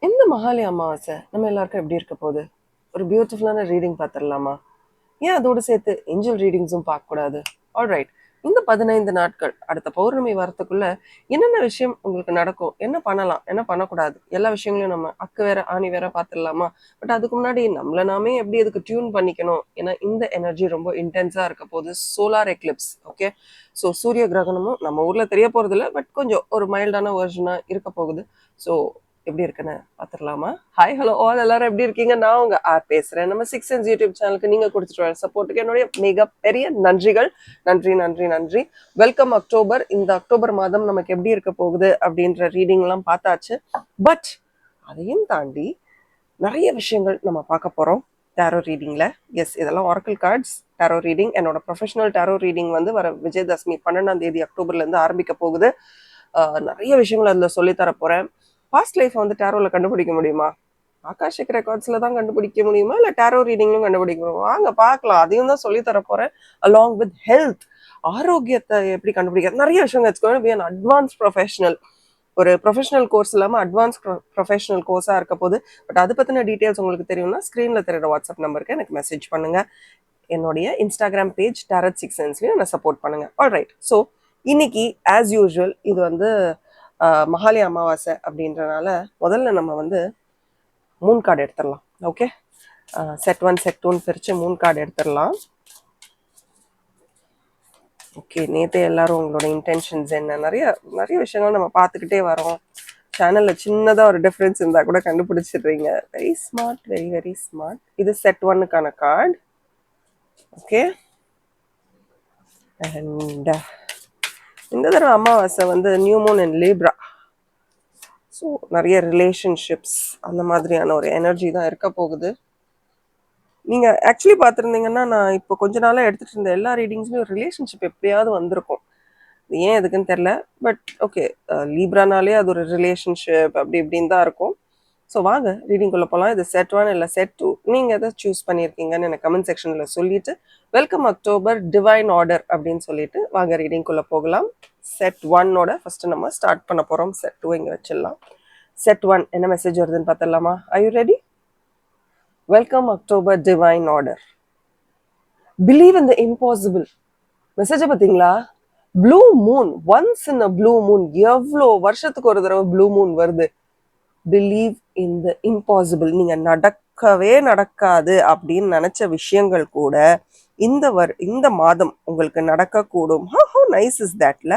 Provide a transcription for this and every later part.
இந்த மகாலய அமாவாசை நம்ம எல்லாருக்கும் எப்படி இருக்க போகுது? ஒரு பியூட்டிஃபுல்லான ரீடிங் பார்த்துடலாமா? ஏன் அதோடு சேர்த்து ஏஞ்சல் ரீடிங்ஸும் பார்க்கக்கூடாது? ஆல்ரைட். இந்த 15 நாட்கள் அடுத்த பௌர்ணமி வரத்துக்குள்ள என்னென்ன விஷயம் உங்களுக்கு நடக்கும்? என்ன பண்ணலாம்? என்ன பண்ணக்கூடாது? எல்லா விஷயங்களையும் நம்ம அக்கு வேற ஆணி வேற பார்த்துடலாமா? பட் அதுக்கு முன்னாடி நம்மள நாமே எப்படி அதுக்கு டியூன் பண்ணிக்கணும்? ஏன்னா இந்த எனர்ஜி ரொம்ப இன்டென்ஸா இருக்க போகுது. Solar Eclipse. ஓகே. ஸோ சூரிய கிரகணமும் நம்ம ஊர்ல தெரிய போறது இல்லை, பட் கொஞ்சம் ஒரு மைல்டான வெர்ஷனா இருக்க போகுது. ஸோ எப்படி இருக்குன்னு பார்த்துடலாமா? ஹாய் ஹலோ ஆல், எல்லாரும் எப்படி இருக்கீங்க? நான் உங்க ஆர் பேசுறேன். நம்ம சிக்ஸ் சென்ஸ் யூடியூப் சேனலுக்கு நீங்க கொடுத்துட்டு வர சப்போர்ட்டுக்கு என்னுடைய மிகப்பெரிய நன்றிகள். நன்றி நன்றி நன்றி. Welcome October. இந்த அக்டோபர் மாதம் நமக்கு எப்படி இருக்க போகுது அப்படின்ற ரீடிங் எல்லாம் பார்த்தாச்சு. பட் அதையும் தாண்டி நிறைய விஷயங்கள் நம்ம பார்க்க போறோம் டேரோ ரீடிங்ல. எஸ், இதெல்லாம் ஆரக்கிள் கார்ட்ஸ் டேரோ ரீடிங். என்னோட ப்ரொஃபஷனல் டேரோ ரீடிங் வந்து வர விஜயதசமி 12ஆம் தேதி அக்டோபர்ல இருந்து ஆரம்பிக்க போகுது. நிறைய விஷயங்கள் அதில் சொல்லித்தர போறேன். பாஸ்ட் லைஃப் வந்து டேரோல கண்டுபிடிக்க முடியுமா? ஆகாஷிக் ரெக்கார்ட்ஸ்ல தான் கண்டுபிடிக்க முடியுமா, இல்லை டேரோ ரீடிங்லும் கண்டுபிடிக்க முடியுமா? வாங்க பார்க்கலாம். அதையும் தான் சொல்லி தர போறேன். அலாங் வித் ஹெல்த், ஆரோக்கியத்தை எப்படி கண்டுபிடிக்க நிறைய விஷயங்கள். It's going to be an advanced professional. ஒரு ப்ரொஃபஷனல் கோர்ஸ் இல்லாமல் அட்வான்ஸ் ப்ரொஃபஷனல் கோர்ஸாக இருக்க போது. பட் அதை பற்றின டீட்டெயில்ஸ் உங்களுக்கு தெரியும்னா ஸ்க்ரீனில் தெரியுற வாட்ஸ்அப் நம்பருக்கு எனக்கு மெசேஜ் பண்ணுங்கள். என்னுடைய இன்ஸ்டாகிராம் பேஜ் டேரட் சிக்ஸ் சென்ஸ்லையும் என்னை சப்போர்ட் பண்ணுங்கள். ஆல்ரைட். ஸோ இன்னைக்கு ஆஸ் யூஸ்வல் இது வந்து மகாலய அமாவாசை அப்படின்றனால முதல்ல நம்ம வந்து மூன் கார்டு எடுத்துடலாம். ஓகே, செட் 1 செட் 2 பிரித்து மூன் கார்டு எடுத்துடலாம். ஓகே, நேற்று எல்லாரும் உங்களோட இன்டென்ஷன்ஸ் என்ன, நிறைய நிறைய விஷயங்கள் நம்ம பார்த்துக்கிட்டே வரோம். சேனலில் சின்னதாக ஒரு டிஃப்ரென்ஸ் இருந்தால் கூட கண்டுபிடிச்சிடுறீங்க. Very smart, very very smart. இது செட் 1க்கான கார்டு. ஓகே, அண்ட் இந்த தடவை அமாவாசை வந்து new moon and Libra. So நிறைய ரிலேஷன்ஷிப்ஸ் அந்த மாதிரியான ஒரு எனர்ஜி தான் இருக்க போகுது. நீங்கள் ஆக்சுவலி பார்த்துருந்தீங்கன்னா நான் இப்போ கொஞ்ச நாளாக எடுத்துகிட்டு இருந்த எல்லா ரீடிங்ஸ்லையும் ஒரு ரிலேஷன்ஷிப் எப்படியாவது வந்திருக்கும். ஏன் எதுக்குன்னு தெரில. பட் ஓகே, லீப்ரானாலே அது ஒரு ரிலேஷன்ஷிப் அப்படி இப்படின்னு தான் இருக்கும். ஸோ வாங்க ரீடிங்குள்ளே போகலாம். இது செட் 1 இல்லை செட் 2, நீங்கள் எதை சூஸ் பண்ணியிருக்கீங்கன்னு எனக்கு கமெண்ட் செக்ஷனில் சொல்லிவிட்டு வெல்கம் அக்டோபர் டிவைன் ஆர்டர் அப்படின்னு சொல்லிட்டு வாங்க ரீடிங்குள்ளே போகலாம். செட் 1ஓட ஃபஸ்ட்டு நம்ம ஸ்டார்ட் பண்ண போகிறோம். செட் 2 இங்கே வச்சிடலாம். செட் 1 என்ன மெசேஜ் வருதுன்னு பார்த்துடலாமா? Are you ready? Welcome October divine order. Believe in the impossible. மெசேஜை பார்த்தீங்களா? Blue Moon, once in a blue Moon. எவ்வளோ வருஷத்துக்கு ஒரு தடவை ப்ளூ மூன் வருது. Believe in the impossible. நீங்க நடக்கவே நடக்காது அப்படின்னு நினைச்ச விஷயங்கள் கூட இந்த மாதம் உங்களுக்கு நடக்கக்கூடும். ஹவு நைஸ் இஸ் தட்ல.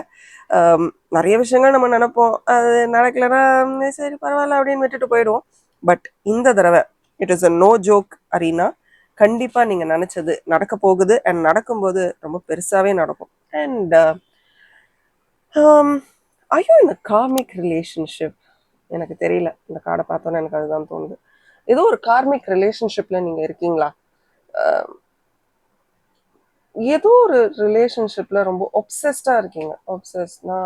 நிறைய விஷயங்கள் நம்ம நினைப்போம், அது நடக்கலைன்னா சரி பரவாயில்ல அப்படின்னு விட்டுட்டு போயிடுவோம். பட் இந்த தடவை it is a no joke arena. கண்டிப்பா நீங்க நினைச்சது நடக்க போகுது. அண்ட் நடக்கும்போது ரொம்ப பெருசாவே நடக்கும். And are you in a karmic relationship? எனக்கு தெரியல, இந்த கார்டை பார்த்தோன்னே எனக்கு அதுதான் தோணுது. ஏதோ ஒரு கார்மிக் ரிலேஷன்ஷிப்ல நீங்க இருக்கீங்களா? ஏதோ ஒரு ரிலேஷன்ஷிப்ல ரொம்ப ஒப்சஸ்டா இருக்கீங்க. ஒப்சஸ்னா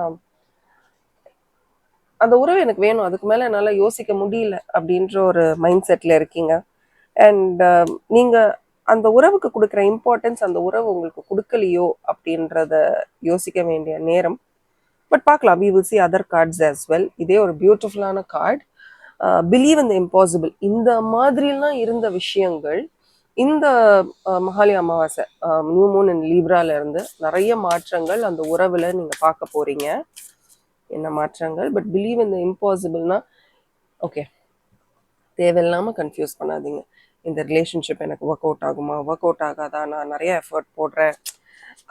அந்த உறவு எனக்கு வேணும், அதுக்கு மேல என்னால யோசிக்க முடியல அப்படின்ற ஒரு மைண்ட் செட்ல இருக்கீங்க. அண்ட் நீங்க அந்த உறவுக்கு கொடுக்குற இம்பார்ட்டன்ஸ் அந்த உறவு உங்களுக்கு கொடுக்கலையோ அப்படின்றத யோசிக்க வேண்டிய நேரம். பட் பார்க்கலாம், we will see other cards as well. இதே ஒரு பியூட்டிஃபுல்லான card. Believe in the impossible. இந்த மாதிரிலாம் இருந்த விஷயங்கள் இந்த மகாலய அமாவாசை நியூ மூன் அண்ட் லீப்ரால இருந்து நிறைய மாற்றங்கள் அந்த உறவுல நீங்க பார்க்க போறீங்க. என்ன மாற்றங்கள்? பட் பிலீவ் இன் த இம்பாசிபிள்னா ஓகே, தேவையில்லாம கன்ஃபியூஸ் பண்ணாதீங்க. இந்த ரிலேஷன்ஷிப் எனக்கு ஒர்க் அவுட் ஆகுமா, ஒர்க் அவுட் ஆகாதா, நான் நிறைய எஃபர்ட் போடுறேன்,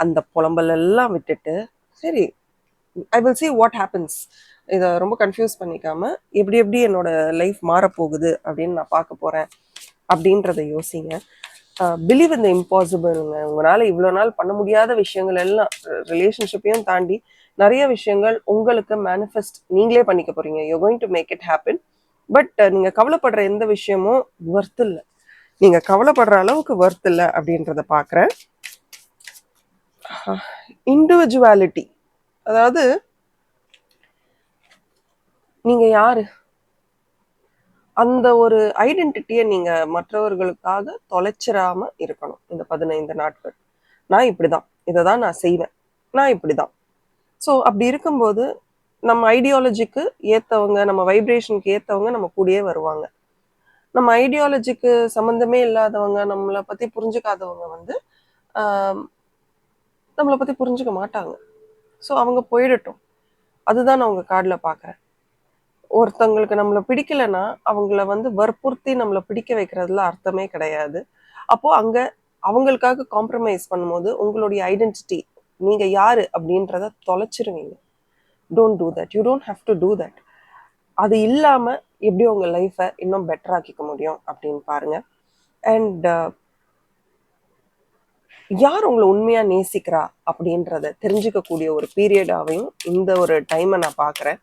அந்த புலம்பல் எல்லாம் விட்டுட்டு சரி I will see what happens. இதை ரொம்ப கன்ஃபியூஸ் பண்ணிக்காம எப்படி எப்படி என்னோட லைஃப் மாறப்போகுது அப்படின்னு நான் பார்க்க போகிறேன் அப்படின்றத யோசிங்க. பிலீவ் இன் த இம்பாசிபிள்ங்க. உங்களால் இவ்வளோ நாள் பண்ண முடியாத விஷயங்கள் எல்லாம் ரிலேஷன்ஷிப்பையும் தாண்டி நிறைய விஷயங்கள் உங்களுக்கு மேனிஃபெஸ்ட் நீங்களே பண்ணிக்க போகிறீங்க. You going to make it happen. But நீங்கள் கவலைப்படுற எந்த விஷயமும் ஒர்த் இல்லை. நீங்கள் கவலைப்படுற அளவுக்கு ஒர்த் இல்லை அப்படின்றத பார்க்குறேன். இண்டிவிஜுவாலிட்டி, அதாவது நீங்க யாரு, அந்த ஒரு ஐடென்டிட்டியை நீங்க மற்றவர்களுக்காக தொலைச்சிடாம இருக்கணும். இந்த 15 நாட்கள் நான் இப்படிதான், இதை தான் நான் செய்வேன், நான் இப்படிதான். ஸோ அப்படி இருக்கும்போது நம்ம ஐடியாலஜிக்கு ஏற்றவங்க, நம்ம வைப்ரேஷனுக்கு ஏற்றவங்க நம்ம கூடயே வருவாங்க. நம்ம ஐடியாலஜிக்கு சம்மந்தமே இல்லாதவங்க, நம்மளை பற்றி புரிஞ்சுக்காதவங்க வந்து நம்மளை பற்றி புரிஞ்சுக்க மாட்டாங்க. ஸோ அவங்க போயிடட்டும். அதுதான் நான் உங்கள் கார்டில் பார்க்குறேன். ஒருத்தவங்களுக்கு நம்மளை பிடிக்கலைன்னா அவங்கள வந்து வற்புறுத்தி நம்மளை பிடிக்க வைக்கிறதுல அர்த்தமே கிடையாது. அப்போது அங்கே அவங்களுக்காக காம்ப்ரமைஸ் பண்ணும்போது உங்களுடைய ஐடென்டிட்டி, நீங்கள் யார் அப்படின்றத தொலைச்சிருவீங்க. Don't do that. You don't have to do that. அது இல்லாமல் எப்படி உங்கள் லைஃப்பை இன்னும் பெட்டராக்கிக்க முடியும் அப்படின்னு பாருங்கள். அண்ட் யார் உங்களை உண்மையாக நேசிக்கிறா அப்படின்றத தெரிஞ்சுக்கக்கூடிய ஒரு பீரியடாகவும் இந்த ஒரு டைமை நான் பார்க்குறேன்.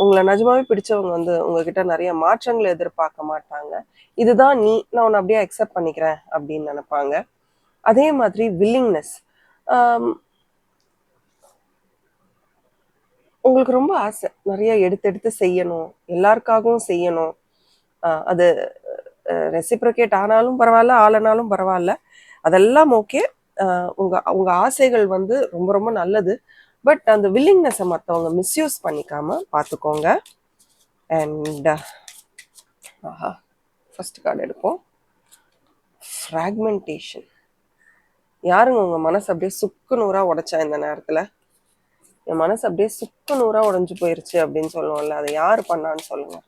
உங்களை நிஜமாவே பிடிச்சவங்க வந்து உங்ககிட்ட நிறைய மாற்றங்களை எதிர்பார்க்க மாட்டாங்க. இதுதான் நீ, நான் உன்னை அப்படியே அக்செப்ட் பண்ணிக்கிறேன் அப்படின்னு நினைப்பாங்க. அதே மாதிரி வில்லிங்னஸ், உங்களுக்கு ரொம்ப ஆசை நிறைய எடுத்து செய்யணும், எல்லாருக்காகவும் செய்யணும். அது ரெசிப்ரிகேட் ஆனாலும் பரவாயில்ல, ஆளனாலும் பரவாயில்ல, அதெல்லாம் ஓகே. உங்க ஆசைகள் வந்து ரொம்ப ரொம்ப நல்லது. பட் அந்த வில்லிங்னஸை மற்றவங்க மிஸ்யூஸ் பண்ணிக்காம பார்த்துக்கோங்க. அண்ட் ஃபர்ஸ்ட் கார்டு எடுப்போம். ஃப்ராக்மெண்டேஷன். யாருங்க உங்கள் மனசு அப்படியே சுக்கு நூறாக உடைச்சா இந்த நேரத்தில்? என் மனசு அப்படியே சுக்கு நூறாக உடைஞ்சு போயிருச்சு அப்படின்னு சொல்லுவோம்ல, அதை யார் பண்ணான்னு சொல்லுங்கள்.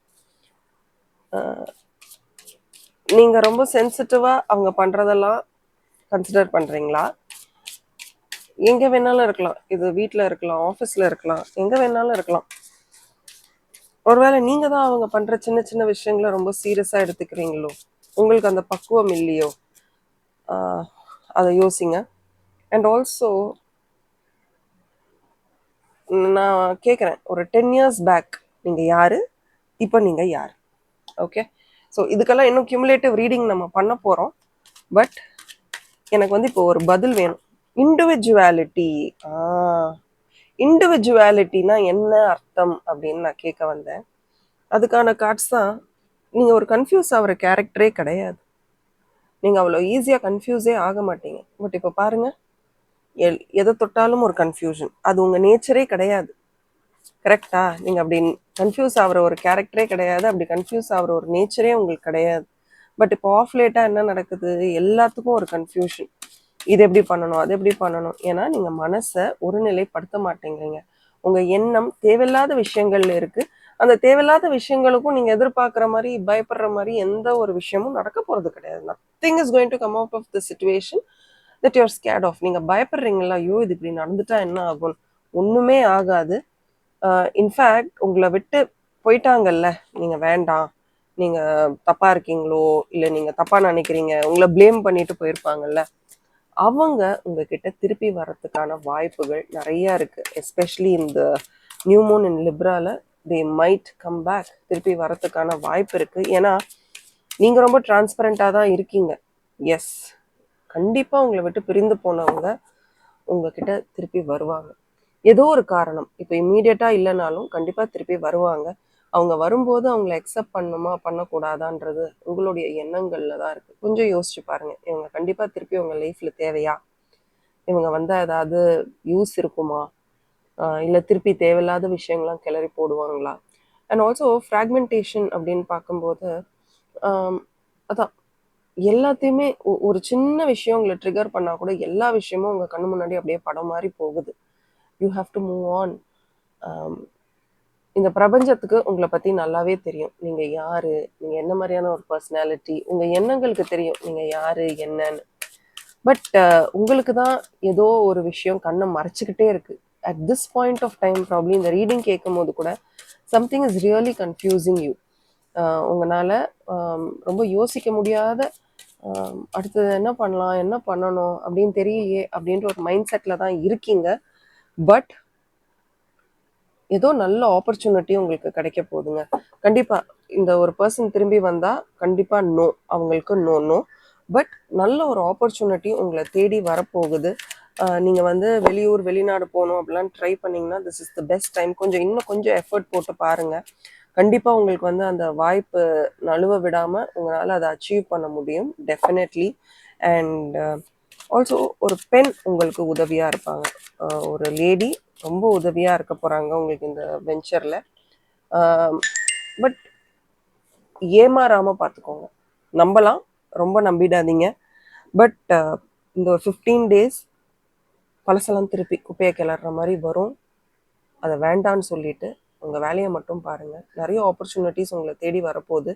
நீங்கள் ரொம்ப சென்சிட்டிவாக அவங்க பண்ணுறதெல்லாம் கன்சிடர் பண்ணுறீங்களா? எங்கே வேணாலும் இருக்கலாம், இது வீட்டில் இருக்கலாம், ஆஃபீஸில் இருக்கலாம், எங்கே வேணாலும் இருக்கலாம். ஒருவேளை நீங்கள் தான் அவங்க பண்ணுற சின்ன சின்ன விஷயங்களை ரொம்ப சீரியஸாக எடுத்துக்கிறீங்களோ, உங்களுக்கு அந்த பக்குவம் இல்லையோ, அதை யோசிங்க. அண்ட் ஆல்சோ நான் கேட்குறேன், ஒரு 10 years பேக் நீங்கள் யார், இப்போ நீங்கள் யார்? ஓகே, ஸோ இதுக்கெல்லாம் இன்னும் கியூமுலேட்டிவ் ரீடிங் நம்ம பண்ண போகிறோம். பட் எனக்கு வந்து இப்போ ஒரு பதில் வேணும். இண்டிவிஜுவாலிட்டி, இண்டிவிஜுவாலிட்டினா என்ன அர்த்தம் அப்படின்னு நான் கேட்க வந்தேன். அதுக்கான கார்ட்ஸ் தான். நீங்கள் ஒரு கன்ஃபியூஸ் ஆகிற கேரக்டரே கிடையாது. நீங்கள் அவ்வளோ ஈஸியாக கன்ஃபியூஸே ஆக மாட்டீங்க. பட் இப்போ பாருங்கள், எதை தொட்டாலும் ஒரு கன்ஃபியூஷன். அது உங்கள் நேச்சரே கிடையாது. கரெக்டா? நீங்கள் அப்படி கன்ஃபியூஸ் ஆகிற ஒரு கேரக்டரே கிடையாது. அப்படி கன்ஃபியூஸ் ஆகிற ஒரு நேச்சரே உங்களுக்கு கிடையாது. பட் இப்போ ஆஃப் லேட்டாக என்ன நடக்குது, எல்லாத்துக்கும் ஒரு கன்ஃபியூஷன். இது எப்படி பண்ணணும், அது எப்படி பண்ணணும். ஏன்னா நீங்கள் மனசை ஒருநிலைப்படுத்த மாட்டேங்கிறீங்க. உங்கள் எண்ணம் தேவையில்லாத விஷயங்கள்ல இருக்குது. அந்த தேவையில்லாத விஷயங்களுக்கும் நீங்கள் எதிர்பார்க்குற மாதிரி, பயப்படுற மாதிரி எந்த ஒரு விஷயமும் நடக்க போகிறது கிடையாது. Nothing is going to come out of the situation that you are scared of. நீங்கள் பயப்படுறீங்களா, ஐயோ இது இப்படி நடந்துட்டா என்ன ஆகும்? ஒன்றுமே ஆகாது. இன்ஃபேக்ட் உங்களை விட்டு போயிட்டாங்கல்ல, நீங்கள் வேண்டாம், நீங்கள் தப்பாக இருக்கீங்களோ, இல்லை நீங்கள் தப்பாக நினைக்கிறீங்க, உங்களை ப்ளேம் பண்ணிட்டு போயிருப்பாங்கல்ல, அவங்க உங்ககிட்ட திருப்பி வர்றதுக்கான வாய்ப்புகள் நிறையா இருக்குது. எஸ்பெஷலி இந்த நியூ மூன் இன் லிப்ரால தே மைட் கம் பேக். திருப்பி வரத்துக்கான வாய்ப்பு இருக்குது. ஏன்னா நீங்கள் ரொம்ப டிரான்ஸ்பரண்ட்டாக தான் இருக்கீங்க. எஸ், கண்டிப்பாக உங்களை விட்டு பிரிந்து போனவங்க உங்ககிட்ட திருப்பி வருவாங்க. ஏதோ ஒரு காரணம், இப்போ இம்மீடியட்டாக இல்லைனாலும் கண்டிப்பாக திருப்பி வருவாங்க. அவங்க வரும்போது அவங்கள அக்செப்ட் பண்ணணுமா பண்ணக்கூடாதான்றது உங்களுடைய எண்ணங்களில் தான் இருக்குது. கொஞ்சம் யோசிச்சு பாருங்கள். இவங்க கண்டிப்பாக திருப்பி உங்கள் லைஃப்பில் தேவையா? இவங்க வந்தால் ஏதாவது யூஸ் இருக்குமா? இல்லை திருப்பி தேவையில்லாத விஷயங்கள்லாம் கிளறி போடுவாங்களா? அண்ட் ஆல்சோ ஃப்ராக்மெண்டேஷன் அப்படின்னு பார்க்கும்போது அதான் எல்லாத்தையுமே ஒரு சின்ன விஷயம் உங்களை ட்ரிகர் பண்ணால் கூட எல்லா விஷயமும் உங்கள் கண்ணு முன்னாடி அப்படியே படம் மாதிரி போகுது. You have to move on. இந்த பிரபஞ்சத்துக்கு உங்களை பற்றி நல்லாவே தெரியும். நீங்கள் யார், நீங்கள் என்ன மாதிரியான ஒரு பர்சனாலிட்டி, உங்கள் எண்ணங்களுக்கு தெரியும் நீங்கள் யார் என்னன்னு. பட் உங்களுக்கு தான் ஏதோ ஒரு விஷயம் கண்ணை மறைச்சிக்கிட்டே இருக்குது. At this point of time probably இந்த ரீடிங் கேட்கும் போது கூட something is really confusing you. உங்களால் ரொம்ப யோசிக்க முடியாத, அடுத்தது என்ன பண்ணலாம், என்ன பண்ணணும் அப்படின்னு தெரியலையே அப்படின்ற ஒரு மைண்ட் செட்டில் தான் இருக்கீங்க. பட் ஏதோ நல்ல ஆப்பர்ச்சுனிட்டி உங்களுக்கு கிடைக்க போகுதுங்க. கண்டிப்பாக இந்த ஒரு பர்சன் திரும்பி வந்தால் கண்டிப்பாக நோ, அவங்களுக்கு நோ. பட் நல்ல ஒரு ஆப்பர்ச்சுனிட்டி உங்களை தேடி வரப்போகுது. நீங்கள் வந்து வெளியூர் வெளிநாடு போகணும் அப்படிலாம் ட்ரை பண்ணிங்கன்னா this is the best time. இன்னும் கொஞ்சம் எஃபர்ட் போட்டு பாருங்கள். கண்டிப்பாக உங்களுக்கு வந்து அந்த வாய்ப்பு நழுவ விடாமல் உங்களால் அதை அச்சீவ் பண்ண முடியும் டெஃபினெட்லி. அண்ட் ஆல்சோ ஒரு பெண் உங்களுக்கு உதவியாக இருப்பாங்க. ஒரு லேடி ரொம்ப உதவியாக இருக்க போகிறாங்க உங்களுக்கு இந்த வெஞ்சரில். பட் ஏமாறாமல் பார்த்துக்கோங்க. நம்பலாம், ரொம்ப நம்பிடாதீங்க. பட் இந்த ஒரு 15 days பழசெல்லாம் திருப்பி குப்பையை கிளற மாதிரி வரும். அதை வேண்டான்னு சொல்லிட்டு உங்கள் வேலையை மட்டும் பாருங்கள். நிறைய ஆப்பர்ச்சுனிட்டிஸ் உங்களை தேடி வரப்போகுது.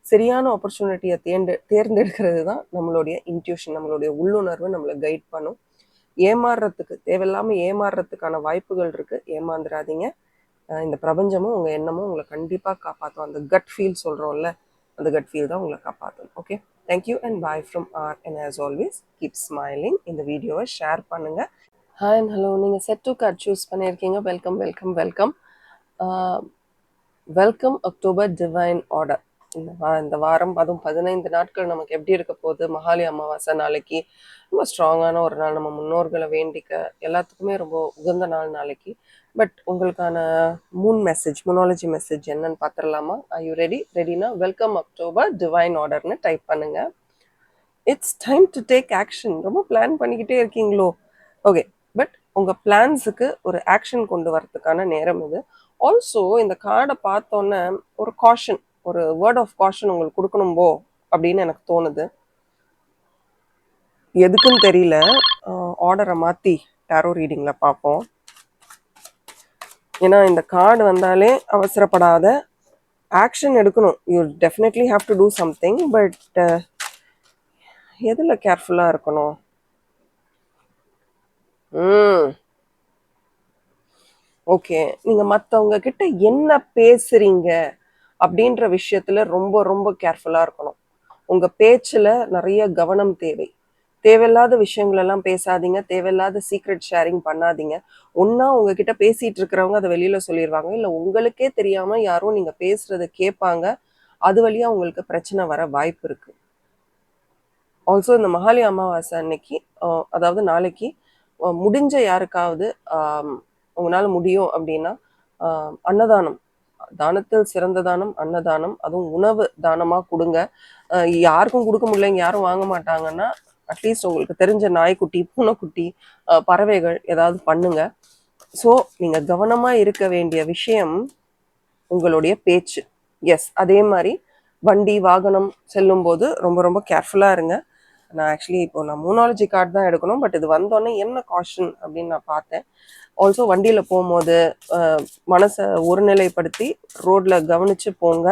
சரியான ஆப்பர்ச்சுனிட்டியை தேர்ந்தெடுக்கிறது தான் நம்மளுடைய இன்ட்யூஷன், நம்மளுடைய உள்ளுணர்வு நம்மளை கைட் பண்ணும். ஏமாறுறதுக்கு தேவையில்லாமல் ஏமாறுறதுக்கான வாய்ப்புகள் இருக்குது. ஏமாந்துடாதீங்க. இந்த பிரபஞ்சமும் உங்கள் எண்ணமும் உங்களை கண்டிப்பாக காப்பாற்றும். அந்த கட் ஃபீல் சொல்கிறோம்ல, அந்த கட் ஃபீல் தான் உங்களை காப்பாற்றும். Okay, thank you and bye from R. And as always keep smiling. இந்த வீடியோவை ஷேர் பண்ணுங்கள். Hi and hello. நீங்கள் செட் டு கார்ட் சூஸ் பண்ணியிருக்கீங்க. Welcome welcome welcome. Welcome October divine order. இந்த வாரம் அதுவும் 15 நாட்கள் நமக்கு எப்படி இருக்க போகுது? மகாலி அமாவாசை நாளைக்கு. ரொம்ப ஸ்ட்ராங்கான ஒரு நாள். நம்ம முன்னோர்களை வேண்டிக்க எல்லாத்துக்குமே ரொம்ப உகந்த நாள் நாளைக்கு. பட் உங்களுக்கான முனாலஜி மெசேஜ் என்னன்னு பார்த்துடலாமா? Are you ready? ரெடினா வெல்கம் அக்டோபர் டிவைன் ஆர்டர்னு டைப் பண்ணுங்க. It's time to take action. ரொம்ப பிளான் பண்ணிக்கிட்டே இருக்கீங்களோ? ஓகே, பட் உங்கள் பிளான்ஸுக்கு ஒரு ஆக்ஷன் கொண்டு வரதுக்கான நேரம் இது. ஆல்சோ இந்த கார்டை பார்த்தோன்னே ஒரு காஷன், ஒரு வேர்ட் ஆஃப் காஷன் உங்களுக்கு கொடுக்கணும்போ அப்படின்னு எனக்கு தோணுது. எதுக்குன்னு தெரியல. ஆர்டரை மாற்றி டேரோ ரீடிங்கில் பார்ப்போம். ஏன்னா இந்த கார்டு வந்தாலே அவசரப்படாத, ஆக்ஷன் எடுக்கணும். You definitely have to do something. But எதில் கேர்ஃபுல்லாக இருக்கணும்? ஓகே, நீங்கள் மற்றவங்க கிட்ட என்ன பேசுறீங்க அப்படின்ற விஷயத்துல ரொம்ப ரொம்ப கேர்ஃபுல்லாக இருக்கணும். உங்கள் பேச்சில் நிறைய கவனம் தேவை. தேவையில்லாத விஷயங்கள் எல்லாம் பேசாதீங்க. தேவையில்லாத சீக்ரெட் ஷேரிங் பண்ணாதீங்க. ஒன்றா உங்ககிட்ட பேசிகிட்டு இருக்கிறவங்க அதை வெளியில் சொல்லிடுவாங்க. இல்லை உங்களுக்கே தெரியாமல் யாரும் நீங்கள் பேசுகிறத கேட்பாங்க. அது வழியாக உங்களுக்கு பிரச்சனை வர வாய்ப்பு இருக்குது. ஆல்சோ இந்த மகாலி அமாவாசை அன்னைக்கு, அதாவது நாளைக்கு, முடிஞ்ச யாருக்காவது உங்களால் முடியும் அப்படின்னா அன்னதானம், தானத்தில் சிறந்த தானம் அன்னதானம், அதுவும் உணவு தானமாக கொடுங்க. யாருக்கும் கொடுக்க முடியல, யாரும் வாங்க மாட்டாங்கன்னா அட்லீஸ்ட் உங்களுக்கு தெரிஞ்ச நாய்க்குட்டி, பூனைக்குட்டி, பறவைகள் ஏதாவது பண்ணுங்க. ஸோ நீங்கள் கவனமாக இருக்க வேண்டிய விஷயம் உங்களுடைய பேச்சு. எஸ், அதே மாதிரி வண்டி வாகனம் செல்லும் போது ரொம்ப ரொம்ப கேர்ஃபுல்லாக இருங்க. நான் ஆக்சுவலி இப்போ மூனாலஜி கார்டு தான் எடுக்கணும். பட் இது வந்தோடனே என்ன காஷன் அப்படின்னு நான் பார்த்தேன். ஆல்சோ வண்டியில் போகும்போது மனசை ஒருநிலைப்படுத்தி ரோட்டில் கவனித்து போங்க.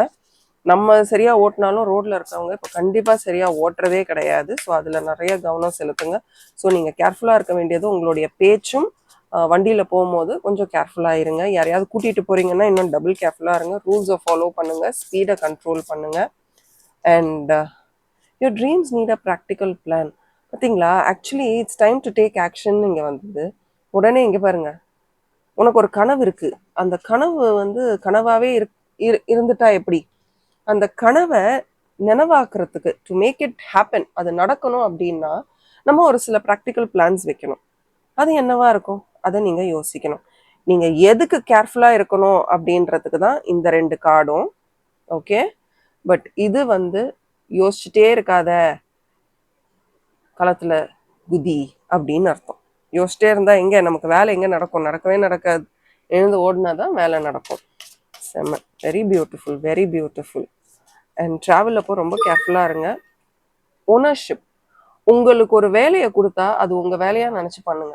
நம்ம சரியாக ஓட்டினாலும் ரோட்டில் இருக்கவங்க இப்போ கண்டிப்பாக சரியாக ஓட்டுறதே கிடையாது. ஸோ அதில் நிறைய கவனம் செலுத்துங்க. ஸோ நீங்கள் கேர்ஃபுல்லாக இருக்க வேண்டியது உங்களுடைய பேச்சும். வண்டியில் போகும்போது கொஞ்சம் கேர்ஃபுல்லாக இருங்க. யாரையாவது கூட்டிகிட்டு போகிறீங்கன்னா இன்னும் டபுள் கேர்ஃபுல்லாக இருங்க. ரூல்ஸை ஃபாலோ பண்ணுங்கள், ஸ்பீடை கண்ட்ரோல் பண்ணுங்கள். And your dreams need a practical plan. பார்த்தீங்களா, actually it's time to take action இங்கே வந்தது. உடனே இங்கே பாருங்கள், உனக்கு ஒரு கனவு இருக்குது. அந்த கனவு கனவாகவே இருந்துட்டா எப்படி? அந்த கனவை நினைவாக்குறதுக்கு, டு மேக் இட் ஹேப்பன், அது நடக்கணும் அப்படின்னா நம்ம ஒரு சில ப்ராக்டிக்கல் பிளான்ஸ் வைக்கணும். அது என்னவா இருக்கும்? அதை நீங்கள் யோசிக்கணும். நீங்கள் எதுக்கு கேர்ஃபுல்லாக இருக்கணும் அப்படின்றதுக்கு தான் இந்த 2 கார்டும். ஓகே, பட் இது யோசிச்சுட்டே இருக்காத, களத்தில் குதி அப்படின்னு அர்த்தம். யோசிச்சிட்டே இருந்தால் எங்கே நமக்கு வேலை எங்கே நடக்கும்? நடக்கவே நடக்காது. எழுந்து ஓடினா தான் வேலை நடக்கும். செம்ம, very beautiful, very beautiful. And travel அப்போ ரொம்ப கேர்ஃபுல்லாக இருங்க. ஓனர்ஷிப், உங்களுக்கு ஒரு வேலையை கொடுத்தா அது உங்கள் வேலையாக நினச்சி பண்ணுங்க.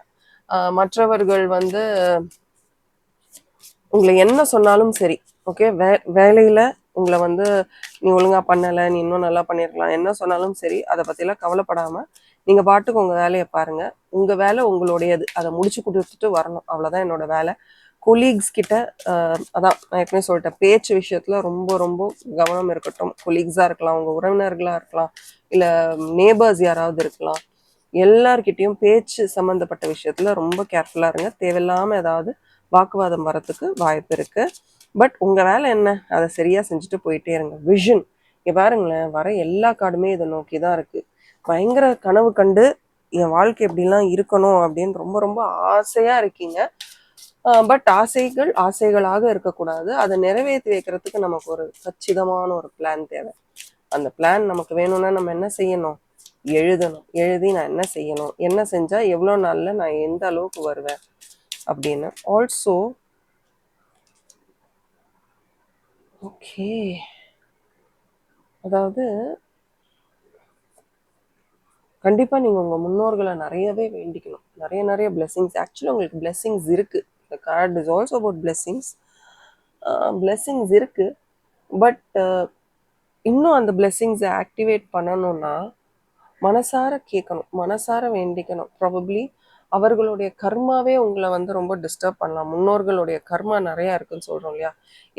மற்றவர்கள் உங்களை என்ன சொன்னாலும் சரி, ஓகே, வேலையில் உங்களை நீ ஒழுங்காக பண்ணலை, நீ இன்னும் நல்லா பண்ணியிருக்கலாம், என்ன சொன்னாலும் சரி, அதை பற்றிலாம் கவலைப்படாமல் நீங்கள் பாட்டுக்கு உங்கள் வேலையை பாருங்கள். உங்கள் வேலை உங்களுடையது, அதை முடிச்சு கொடுத்துட்டு வரணும். அவ்வளோதான் என்னோட வேலை. கொலீக்ஸ் கிட்ட அதான் நான் ஏற்கனவே சொல்லிட்டேன், பேச்சு விஷயத்தில் ரொம்ப ரொம்ப கவனம் இருக்கட்டும். கொலீக்ஸாக இருக்கலாம், உங்கள் உறவினர்களாக இருக்கலாம், இல்லை நேபர்ஸ் யாராவது இருக்கலாம். எல்லார்கிட்டையும் பேச்சு சம்மந்தப்பட்ட விஷயத்தில் ரொம்ப கேர்ஃபுல்லாக இருங்க. தேவையில்லாமல் ஏதாவது வாக்குவாதம் வரத்துக்கு வாய்ப்பு இருக்குது. பட் உங்கள் வேலை என்ன, அதை சரியாக செஞ்சுட்டு போயிட்டே இருங்க. விஷன், இங்கே பாருங்களேன், வர எல்லா கார்டுமே இதை நோக்கி தான் இருக்குது. பயங்கர கனவு கண்டு என் வாழ்க்கை எப்படிலாம் இருக்கணும் அப்படின்னு ரொம்ப ரொம்ப ஆசையாக இருக்கீங்க. பட் ஆசைகள் ஆசைகளாக இருக்கக்கூடாது. அதை நிறைவேற்றி வைக்கிறதுக்கு நமக்கு ஒரு கச்சிதமான ஒரு பிளான் தேவை. அந்த பிளான் நமக்கு வேணும்னா நம்ம என்ன செய்யணும்? எழுதணும். எழுதி நான் என்ன செய்யணும், என்ன செஞ்சால் எவ்வளோ நாளில் நான் எந்த அளவுக்கு வருவேன், அப்படின்னு. ஆல்சோ ஓகே, அதாவது கண்டிப்பாக நீங்கள் உங்கள் முன்னோர்களை நிறையவே வேண்டிக்கணும். நிறைய பிளெஸ்ஸிங்ஸ், ஆக்சுவலி உங்களுக்கு பிளெஸ்ஸிங்ஸ் இருக்குது. The card is also about blessings. Blessings இருக்குது. பட் இன்னும் அந்த பிளெஸ்ஸிங்ஸை ஆக்டிவேட் பண்ணணும்னா மனசார கேட்கணும், மனசார வேண்டிக்கணும். ப்ராபப்ளி அவர்களுடைய கர்மாவே உங்களை வந்து ரொம்ப டிஸ்டர்ப் பண்ணலாம். முன்னோர்களுடைய கர்மா நிறையா இருக்குன்னு சொல்கிறோம் இல்லையா?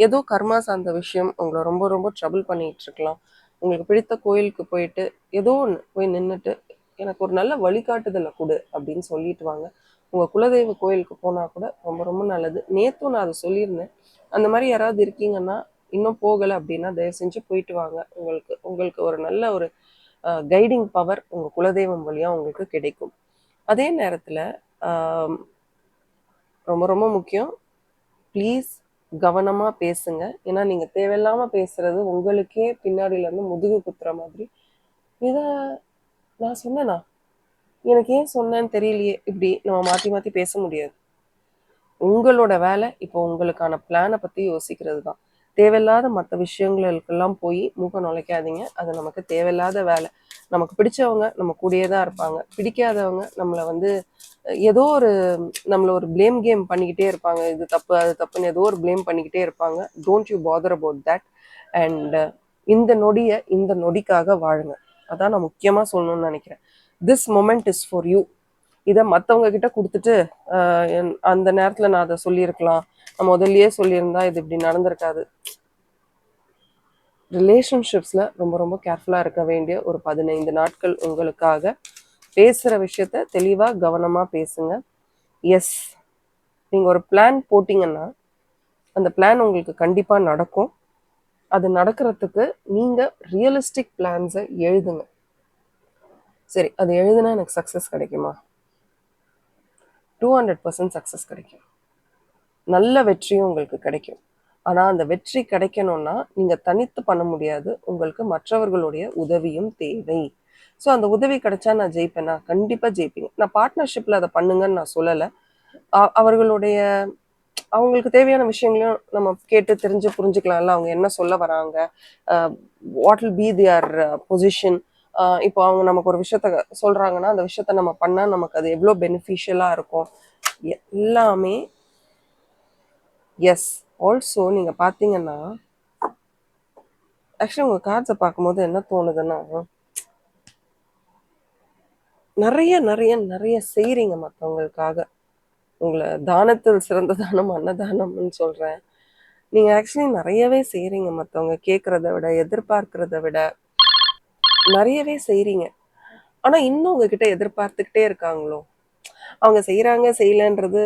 ஏதோ கர்மா சார்ந்த விஷயம் உங்களை ரொம்ப ரொம்ப ட்ரபிள் பண்ணிகிட்டு இருக்கலாம். உங்களுக்கு பிடித்த கோயிலுக்கு போயிட்டு ஏதோ ஒன்று போய் நின்றுட்டு எனக்கு ஒரு நல்ல வழிகாட்டுதலை கொடு அப்படின்னு சொல்லிட்டு வாங்க. உங்கள் குலதெய்வ கோயிலுக்கு போனால் கூட ரொம்ப ரொம்ப நல்லது. நேற்றும் நான் அதை சொல்லியிருந்தேன். அந்த மாதிரி யாராவது இருக்கீங்கன்னா, இன்னும் போகலை அப்படின்னா தயவு செஞ்சு போயிட்டு வாங்க. உங்களுக்கு ஒரு நல்ல ஒரு கைடிங் பவர் உங்கள் குலதெய்வம் வழியாக உங்களுக்கு கிடைக்கும். அதே நேரத்தில் ரொம்ப ரொம்ப முக்கியம், ப்ளீஸ் கவனமாக பேசுங்க. ஏன்னா நீங்கள் தேவையில்லாமல் பேசுகிறது உங்களுக்கே பின்னாடியிலேருந்து முதுகு குத்துற மாதிரி. இதை நான் சொன்னேனா, எனக்கு ஏன் சொன்னேன்னு தெரியலையே, இப்படி நம்ம மாற்றி மாற்றி பேச முடியாது. உங்களோட வேலை இப்போ உங்களுக்கான பிளானை பற்றி யோசிக்கிறது தான். தேவையில்லாத மற்ற விஷயங்களுக்கெல்லாம் போய் மூக்க நுழைக்காதீங்க. அது நமக்கு தேவையில்லாத வேலை. நமக்கு பிடிச்சவங்க நம்ம கூடயே தான் இருப்பாங்க. பிடிக்காதவங்க நம்மளை வந்து ஏதோ ஒரு நம்மளை ஒரு ப்ளேம் கேம் பண்ணிக்கிட்டே இருப்பாங்க. இது தப்பு அது தப்புன்னு ஏதோ ஒரு ப்ளேம் பண்ணிக்கிட்டே இருப்பாங்க. Don't you father about that. And இந்த நொடியை இந்த நொடிக்காக வாழுங்க. அதான் நான் முக்கியமாக சொல்லணும்னு நினைக்கிறேன். This moment is for you. இதை மற்றவங்க கிட்ட கொடுத்துட்டு அந்த நேரத்தில் நான் அதை சொல்லியிருக்கலாம், நான் முதல்லயே சொல்லியிருந்தா இது இப்படி நடந்திருக்காது. ரிலேஷன்ஷிப்ஸில் ரொம்ப ரொம்ப கேர்ஃபுல்லாக இருக்க வேண்டிய ஒரு 15 நாட்கள் உங்களுக்காக. பேசுகிற விஷயத்த தெளிவாக கவனமாக பேசுங்க. எஸ், நீங்கள் ஒரு பிளான் போட்டிங்கன்னா அந்த பிளான் உங்களுக்கு கண்டிப்பாக நடக்கும். அது நடக்கிறதுக்கு நீங்கள் ரியலிஸ்டிக் பிளான்ஸை எழுதுங்க. சரி, அது எழுதுனா எனக்கு சக்ஸஸ் கிடைக்குமா? 200% சக்ஸஸ் கிடைக்கும். நல்ல வெற்றியும் உங்களுக்கு கிடைக்கும். ஆனால் அந்த வெற்றி கிடைக்கணும்னா நீங்கள் தனித்து பண்ண முடியாது. உங்களுக்கு மற்றவர்களுடைய உதவியும் தேவை. ஸோ அந்த உதவி கிடைச்சா நான் ஜெயிப்பேனா? கண்டிப்பாக ஜெயிப்பீங்க. நான் பார்ட்னர்ஷிப்பில் அதை பண்ணுங்கன்னு நான் சொல்லலை. அவர்களுடைய அவங்களுக்கு தேவையான விஷயங்களையும் நம்ம கேட்டு தெரிஞ்சு புரிஞ்சுக்கலாம்ல. அவங்க என்ன சொல்ல வராங்க, what will be their position. இப்போ அவங்க நமக்கு ஒரு விஷயத்த சொல்கிறாங்கன்னா அந்த விஷயத்த நம்ம பண்ணால் நமக்கு அது எவ்வளோ பெனிஃபிஷியலாக இருக்கும் எல்லாமே. எஸ், ஆல்சோ நீங்கள் பார்த்தீங்கன்னா ஆக்சுவலி உங்கள் கார்ட்ஸை பார்க்கும்போது என்ன தோணுதுன்னா, நிறைய நிறைய நிறைய செய்கிறீங்க மற்றவங்களுக்காக. உங்களை தானத்தில் சிறந்த தானம் அன்னதானம்னு சொல்கிறேன். நீங்கள் ஆக்சுவலி நிறையவே செய்கிறீங்க. மற்றவங்க கேட்குறத விட, எதிர்பார்க்கிறத விட நிறையவே செய்கிறீங்க. ஆனால் இன்னும் உங்ககிட்ட எதிர்பார்த்துக்கிட்டே இருக்காங்களோ? அவங்க செய்கிறாங்க செய்யலைன்றது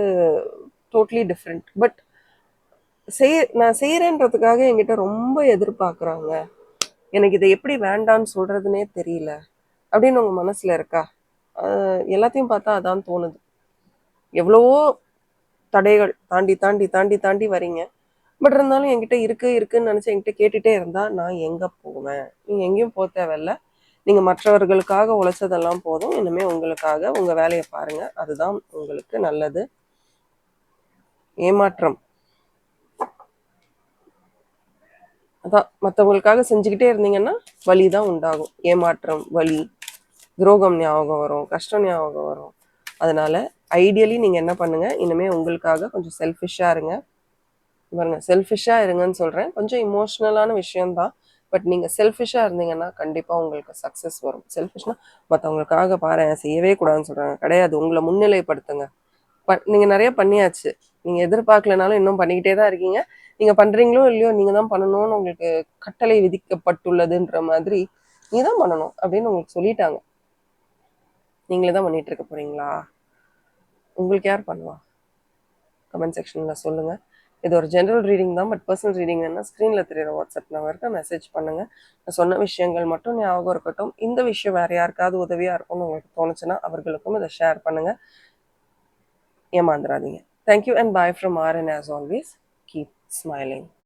டோட்டலி டிஃப்ரெண்ட். பட் நான் செய்கிறேன்றதுக்காக என்கிட்ட ரொம்ப எதிர்பார்க்குறாங்க, எனக்கு இதை எப்படி வேண்டான்னு சொல்கிறதுனே தெரியல அப்படின்னு உங்கள் மனசில் இருக்கா? எல்லாத்தையும் பார்த்தா அதான் தோணுது. எவ்வளவோ தடைகள் தாண்டி தாண்டி தாண்டி தாண்டி வரீங்க. பட் இருந்தாலும் என்கிட்ட இருக்குன்னு நினச்சி என்கிட்ட கேட்டுகிட்டே இருந்தால் நான் எங்கே போவேன்? நீங்கள் எங்கேயும் போக தேவையில்ல. நீங்கள் மற்றவர்களுக்காக உழைச்சதெல்லாம் போதும். இனிமேல் உங்களுக்காக உங்கள் வேலையை பாருங்கள். அதுதான் உங்களுக்கு நல்லது. ஏமாற்றம் அதான், மற்றவங்களுக்காக செஞ்சுக்கிட்டே இருந்தீங்கன்னா வலி தான் உண்டாகும். ஏமாற்றம், வலி, துரோகம் ஞாபகம் வரும், கஷ்டம் ஞாபகம் வரும். அதனால ஐடியலி நீங்கள் என்ன பண்ணுங்கள், இனிமேல் உங்களுக்காக கொஞ்சம் செல்ஃபிஷாக இருங்க. பாருங்க, செல்ஃபிஷாக இருங்கன்னு சொல்கிறேன். கொஞ்சம் இமோஷ்னலான விஷயம்தான். பட் நீங்கள் செல்ஃபிஷாக இருந்தீங்கன்னா கண்டிப்பாக உங்களுக்கு சக்ஸஸ் வரும். செல்ஃபிஷ்னா மற்றவங்களுக்காக பாரு செய்யவே கூடாதுன்னு சொல்கிறாங்க கிடையாது. உங்களை முன்னிலைப்படுத்துங்க. நீங்கள் நிறைய பண்ணியாச்சு. நீங்கள் எதிர்பார்க்கலனாலும் இன்னும் பண்ணிக்கிட்டே தான் இருக்கீங்க. நீங்கள் பண்ணுறீங்களோ இல்லையோ நீங்கள் தான் பண்ணணும்னு உங்களுக்கு கட்டளை விதிக்கப்பட்டுள்ளதுன்ற மாதிரி நீ தான் பண்ணணும் அப்படின்னு உங்களுக்கு சொல்லிட்டாங்க. நீங்களே தான் பண்ணிட்டு இருக்க போறீங்களா? உங்களுக்கு யார் பண்ணுவா? கமெண்ட் செக்ஷனில் சொல்லுங்கள். இது ஒரு ஜென்ரல் ரீடிங் தான். பட் பர்சனல் ரீடிங் என்ன, ஸ்க்ரீனில் தெரியுற வாட்ஸ்அப் நம்பருக்கு மெசேஜ் பண்ணுங்கள். நான் சொன்ன விஷயங்கள் மட்டும் ஞாபகம் இருக்கட்டும். இந்த விஷயம் வேறு யாருக்காவது உதவியாக இருக்கும்னு உங்களுக்கு தோணுச்சுன்னா அவர்களுக்கும் இதை ஷேர் பண்ணுங்கள். ஏமாந்துடாதீங்க. Thank you and bye from RN. As always, keep smiling.